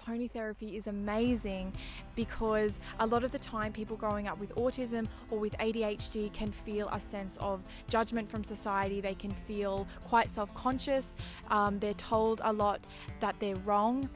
pony therapy is amazing because a lot of the time people growing up with autism or with ADHD can feel a sense of judgment from society. They can feel quite self-conscious. They're told a lot that they're wrong.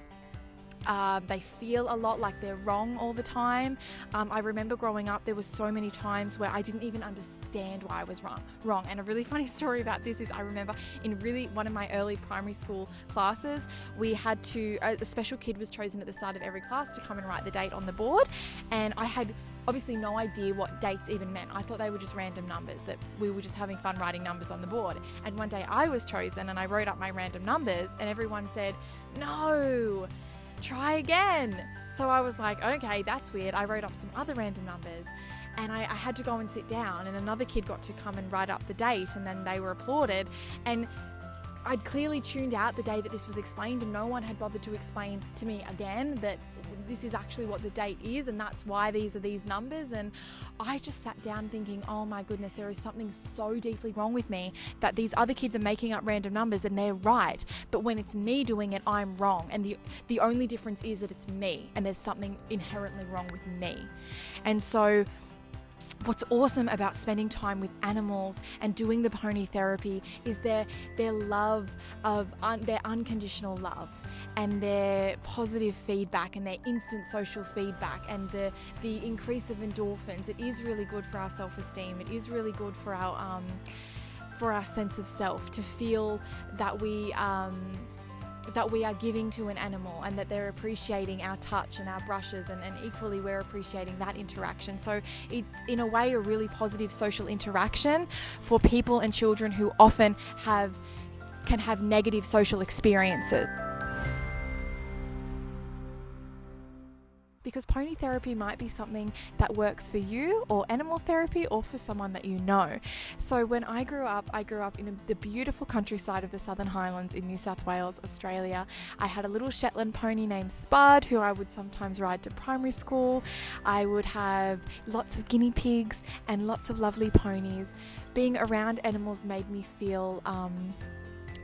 They feel a lot like they're wrong all the time. I remember growing up, there was so many times where I didn't even understand why I was wrong. And a really funny story about this is I remember in one of my early primary school classes, we had to, a special kid was chosen at the start of every class to come and write the date on the board. And I had obviously no idea what dates even meant. I thought they were just random numbers, that we were just having fun writing numbers on the board. And one day I was chosen and I wrote up my random numbers and everyone said, "No, try again." So I was like, okay, that's weird. I wrote up some other random numbers and I had to go and sit down, and another kid got to come and write up the date, and then they were applauded. And I'd clearly tuned out the day that this was explained, and no one had bothered to explain to me again that this is actually what the date is and that's why these are these numbers. And I just sat down thinking, oh my goodness, there is something so deeply wrong with me that these other kids are making up random numbers and they're right, but when it's me doing it, I'm wrong. And the only difference is that it's me, and there's something inherently wrong with me. And so what's awesome about spending time with animals and doing the pony therapy is their love of their unconditional love and their positive feedback and their instant social feedback and the increase of endorphins. It is really good for our self-esteem. It is really good for our sense of self to feel that we are giving to an animal and that they're appreciating our touch and our brushes, and equally we're appreciating that interaction. So it's in a way a really positive social interaction for people and children who often can have negative social experiences. Because pony therapy might be something that works for you, or animal therapy, or for someone that you know. So when I grew up in the beautiful countryside of the Southern Highlands in New South Wales, Australia. I had a little Shetland pony named Spud who I would sometimes ride to primary school. I would have lots of guinea pigs and lots of lovely ponies. Being around animals made me feel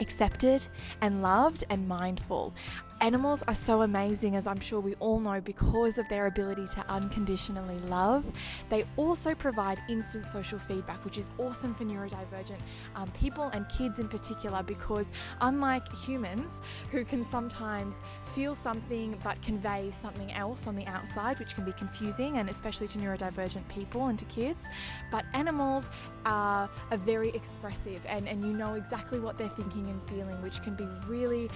accepted and loved and mindful. Animals are so amazing, as I'm sure we all know, because of their ability to unconditionally love. They also provide instant social feedback, which is awesome for neurodivergent people and kids in particular, because unlike humans who can sometimes feel something but convey something else on the outside, which can be confusing, and especially to neurodivergent people and to kids, but animals are very expressive and you know exactly what they're thinking and feeling, which can be really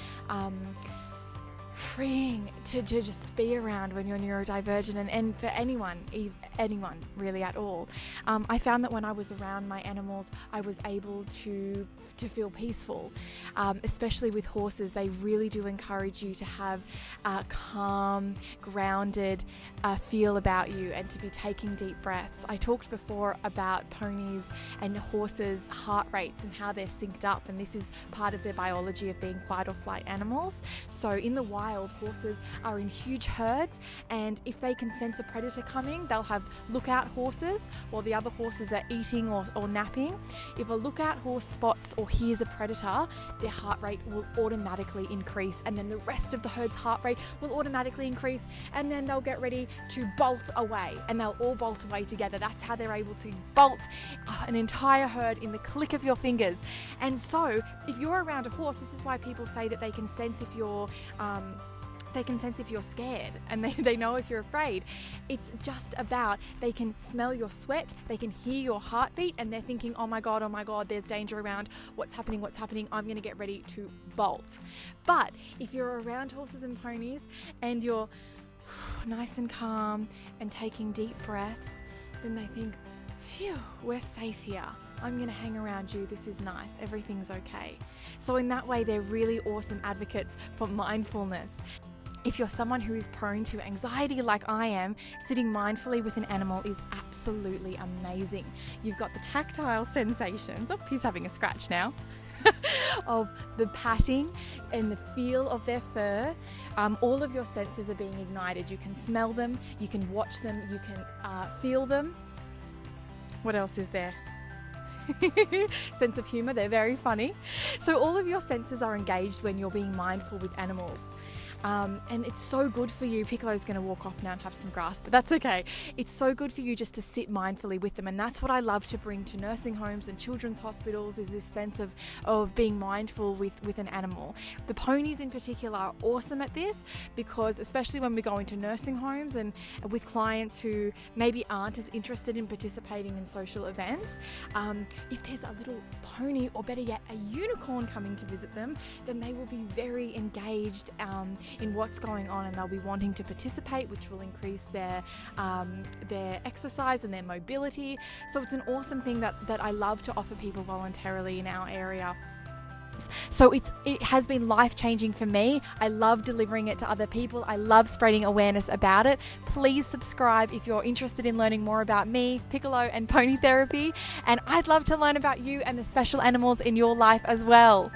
freeing to just be around when you're neurodivergent, and for anyone really at all. I found that when I was around my animals, I was able to feel peaceful, especially with horses. They really do encourage you to have a calm, grounded feel about you and to be taking deep breaths. I talked before about ponies and horses' heart rates and how they're synced up, and this is part of their biology of being fight or flight animals. So in the wild, horses are in huge herds, and if they can sense a predator coming, they'll have lookout horses while the other horses are eating or napping. If a lookout horse spots or hears a predator, their heart rate will automatically increase, and then the rest of the herd's heart rate will automatically increase, and then they'll get ready to bolt away, and they'll all bolt away together. That's how they're able to bolt an entire herd in the click of your fingers. And so if you're around a horse, this is why people say that they can sense if you're scared, and they know if you're afraid. It's just about, they can smell your sweat, they can hear your heartbeat, and they're thinking, oh my God, there's danger around, what's happening, I'm going to get ready to bolt. But if you're around horses and ponies and you're nice and calm and taking deep breaths, then they think, phew, we're safe here. I'm going to hang around you. This is nice. Everything's okay. So in that way, they're really awesome advocates for mindfulness. If you're someone who is prone to anxiety like I am, sitting mindfully with an animal is absolutely amazing. You've got the tactile sensations, he's having a scratch now, of the patting and the feel of their fur. All of your senses are being ignited. You can smell them, you can watch them, you can feel them. What else is there? Sense of humor, they're very funny. So all of your senses are engaged when you're being mindful with animals. And it's so good for you. Piccolo's going to walk off now and have some grass, but that's okay. It's so good for you just to sit mindfully with them. And that's what I love to bring to nursing homes and children's hospitals, is this sense of being mindful with an animal. The ponies in particular are awesome at this, because especially when we go into nursing homes and with clients who maybe aren't as interested in participating in social events, if there's a little pony, or better yet, a unicorn coming to visit them, then they will be very engaged in what's going on, and they'll be wanting to participate, which will increase their exercise and their mobility. So it's an awesome thing that I love to offer people voluntarily in our area. So it has been life-changing for me. I love delivering it to other people. I love spreading awareness about it. Please subscribe if you're interested in learning more about me, Piccolo, and pony therapy. And I'd love to learn about you and the special animals in your life as well.